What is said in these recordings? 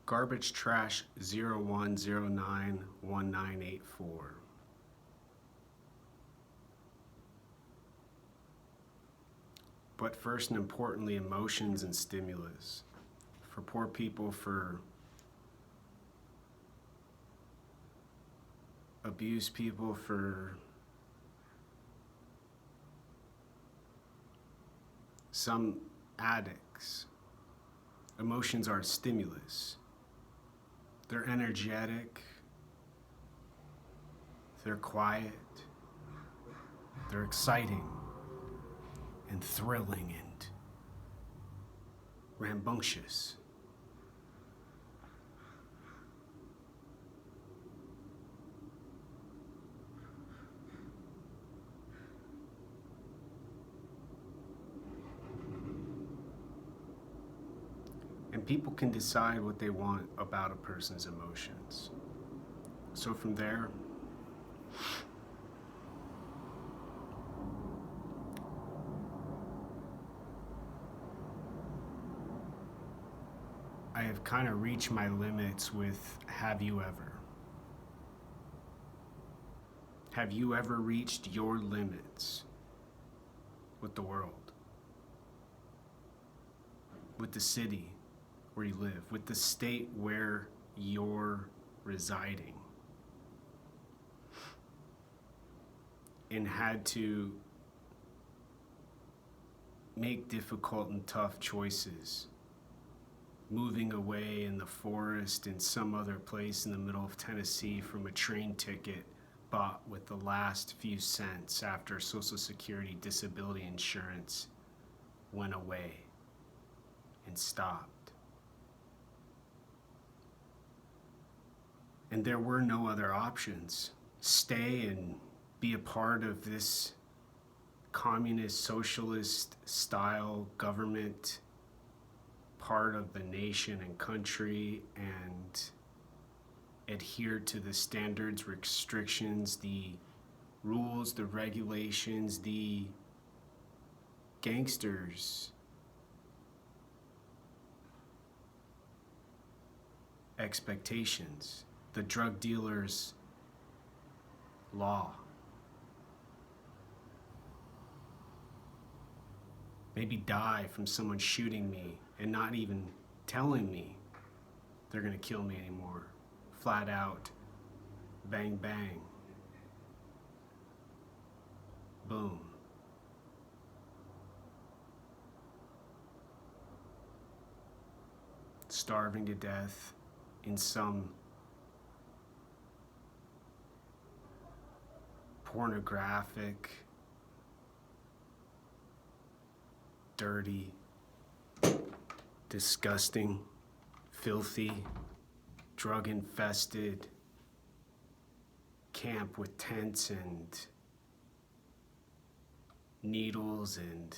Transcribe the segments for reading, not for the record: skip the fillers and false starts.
Garbage Trash 01091984. But first and importantly, emotions and stimulus. For poor people, for abused people, for some addicts, emotions are a stimulus. They're energetic, they're quiet, they're exciting and thrilling and rambunctious. And people can decide what they want about a person's emotions. So from there, I have kind of reached my limits with have you ever? Have you ever reached your limits with the world? With the city where you live? With the state where you're residing? And had to make difficult and tough choices, moving away in the forest in some other place in the middle of Tennessee from a train ticket bought with the last few cents after Social Security disability insurance went away and stopped. And there were no other options. Stay and be a part of this communist, socialist style government, part of the nation and country, and adhere to the standards, restrictions, the rules, the regulations, the gangsters' expectations, the drug dealers' law. Maybe die from someone shooting me and not even telling me they're gonna kill me anymore. Flat out, bang, bang, boom. Starving to death in some pornographic, dirty, disgusting, filthy, drug-infested camp with tents and needles and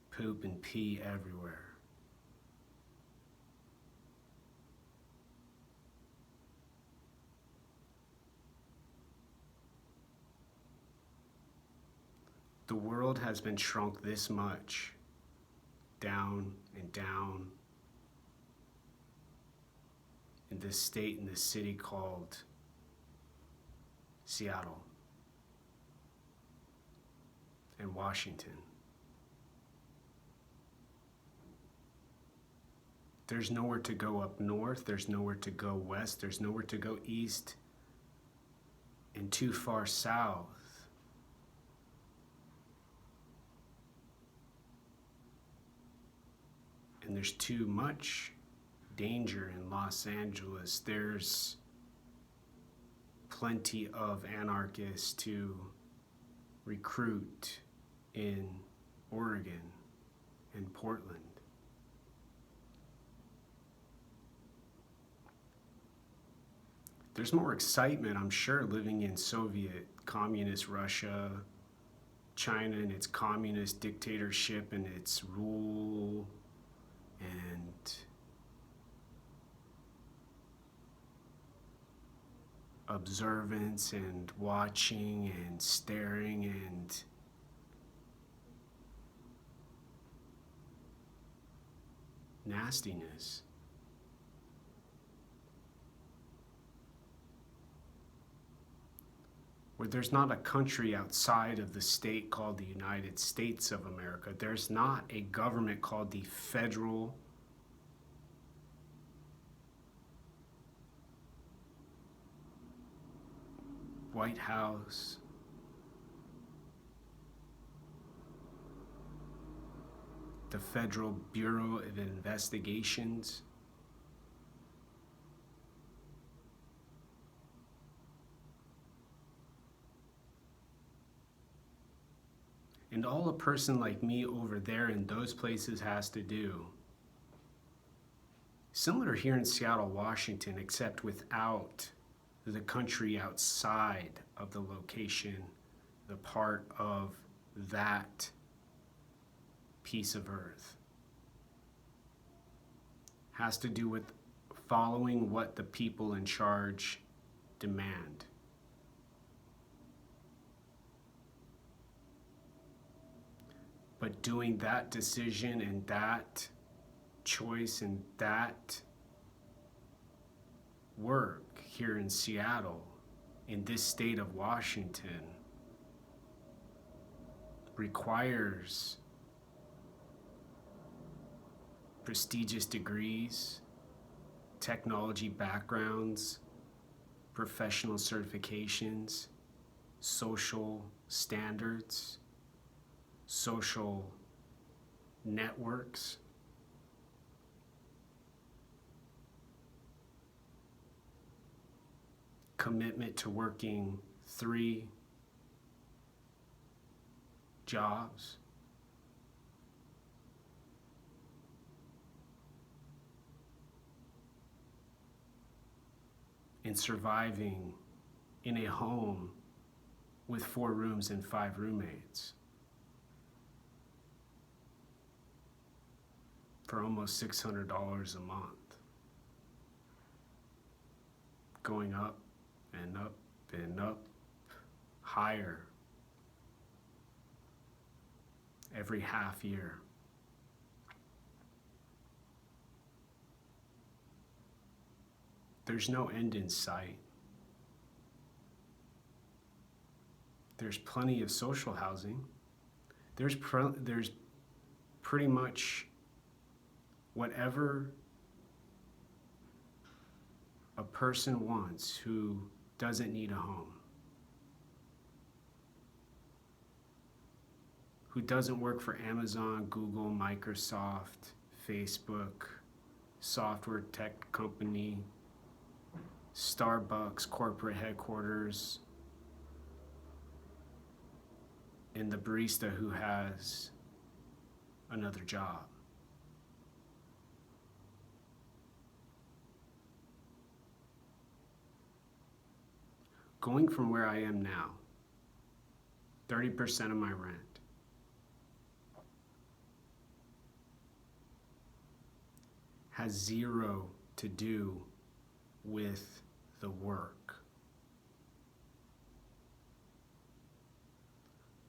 poop and pee everywhere. The world has been shrunk this much, down and down, in this state, in this city called Seattle and Washington. There's nowhere to go up north, there's nowhere to go west, there's nowhere to go east, and too far south. And there's too much danger in Los Angeles. There's plenty of anarchists to recruit in Oregon and Portland. There's more excitement, I'm sure, living in Soviet communist Russia, China and its communist dictatorship and its rule and observance and watching and staring and nastiness. Where there's not a country outside of the state called the United States of America. There's not a government called the Federal White House, the Federal Bureau of Investigations. And all a person like me over there in those places has to do, similar here in Seattle, Washington, except without the country outside of the location, the part of that piece of earth, has to do with following what the people in charge demand. But doing that decision and that choice and that work here in Seattle, in this state of Washington, requires prestigious degrees, technology backgrounds, professional certifications, social standards, social networks. Commitment to working 3 jobs. And surviving in a home with 4 rooms and 5 roommates for almost $600 a month. Going up and up and up, higher every half year. There's no end in sight. There's plenty of social housing. There's pretty much whatever a person wants who doesn't need a home, who doesn't work for Amazon, Google, Microsoft, Facebook, software tech company, Starbucks, corporate headquarters, and the barista who has another job. Going from where I am now, 30% of my rent, has zero to do with the work.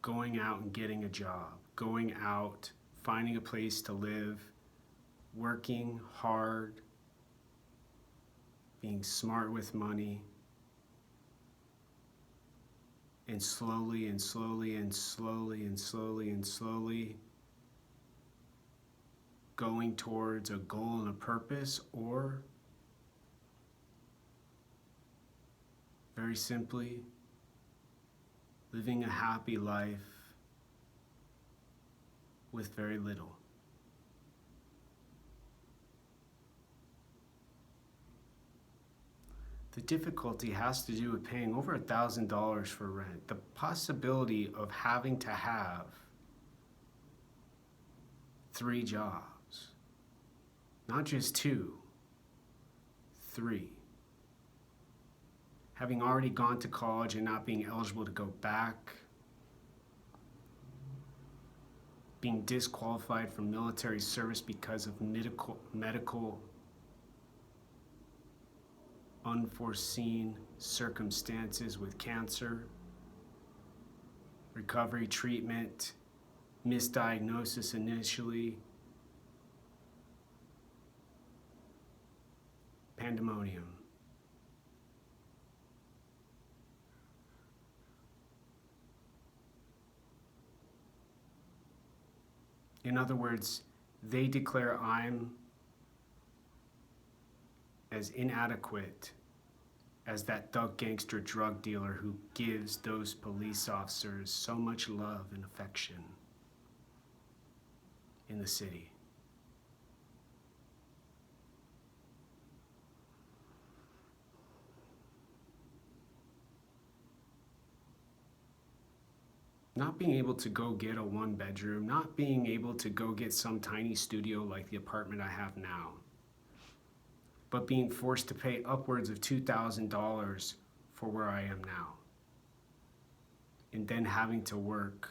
Going out and getting a job, going out, finding a place to live, working hard, being smart with money, and slowly and slowly and slowly and slowly and slowly going towards a goal and a purpose, or very simply living a happy life with very little. The difficulty has to do with paying over $1,000 for rent. The possibility of having to have 3 jobs, not just 2, 3. Having already gone to college and not being eligible to go back, being disqualified from military service because of medical unforeseen circumstances with cancer, recovery, treatment, misdiagnosis initially, pandemonium. In other words, they declare I'm as inadequate as that thug gangster drug dealer who gives those police officers so much love and affection in the city. Not being able to go get a one bedroom, not being able to go get some tiny studio like the apartment I have now, but being forced to pay upwards of $2,000 for where I am now. And then having to work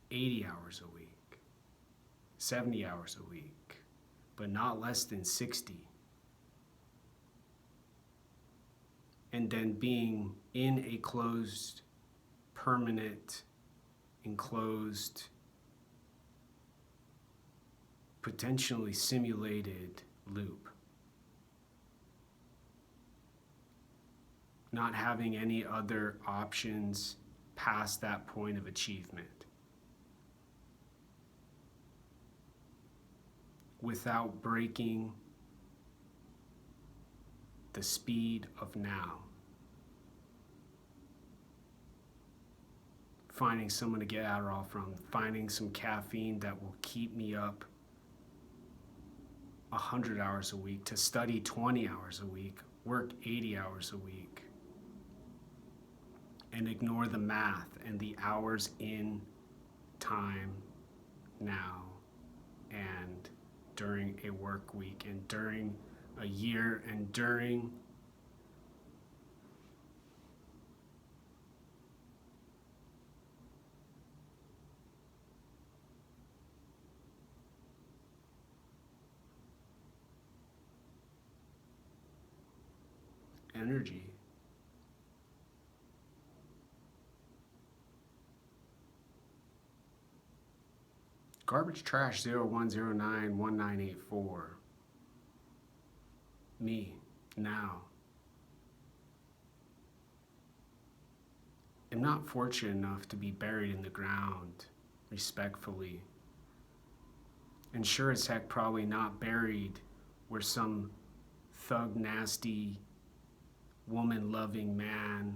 80 hours a week, 70 hours a week, but not less than 60. And then being in a closed, permanent, enclosed, potentially simulated loop. Not having any other options past that point of achievement. Without breaking the speed of now. Finding someone to get Adderall from, finding some caffeine that will keep me up 100 hours a week, to study 20 hours a week, work 80 hours a week, and ignore the math and the hours in time now and during a work week and during a year and during energy. Garbage Trash 01091984. Me, now. I'm not fortunate enough to be buried in the ground, respectfully. And sure as heck probably not buried where some thug, nasty, woman-loving man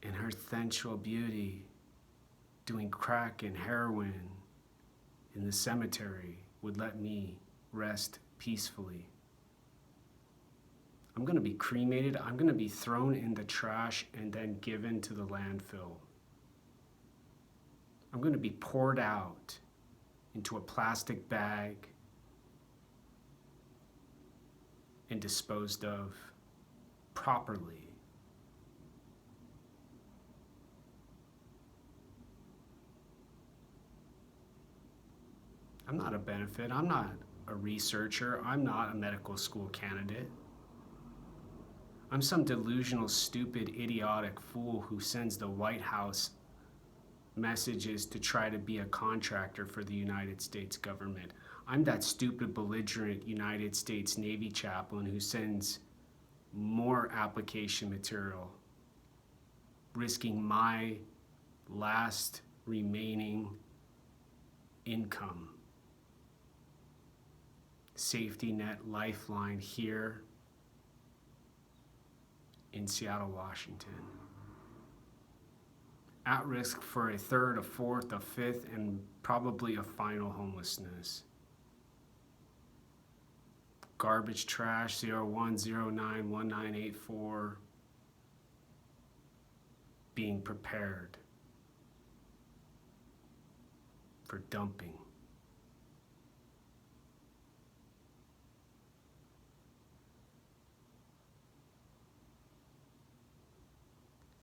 in her sensual beauty doing crack and heroin in the cemetery would let me rest peacefully. I'm gonna be cremated, I'm gonna be thrown in the trash and then given to the landfill. I'm gonna be poured out into a plastic bag and disposed of properly. I'm not a benefit, I'm not a researcher, I'm not a medical school candidate. I'm some delusional, stupid, idiotic fool who sends the White House messages to try to be a contractor for the United States government. I'm that stupid, belligerent United States Navy chaplain who sends more application material, risking my last remaining income. Safety net lifeline here in Seattle, Washington. At risk for a third, a fourth, a fifth, and probably a final homelessness. Garbage Trash 01091984. Being prepared for dumping.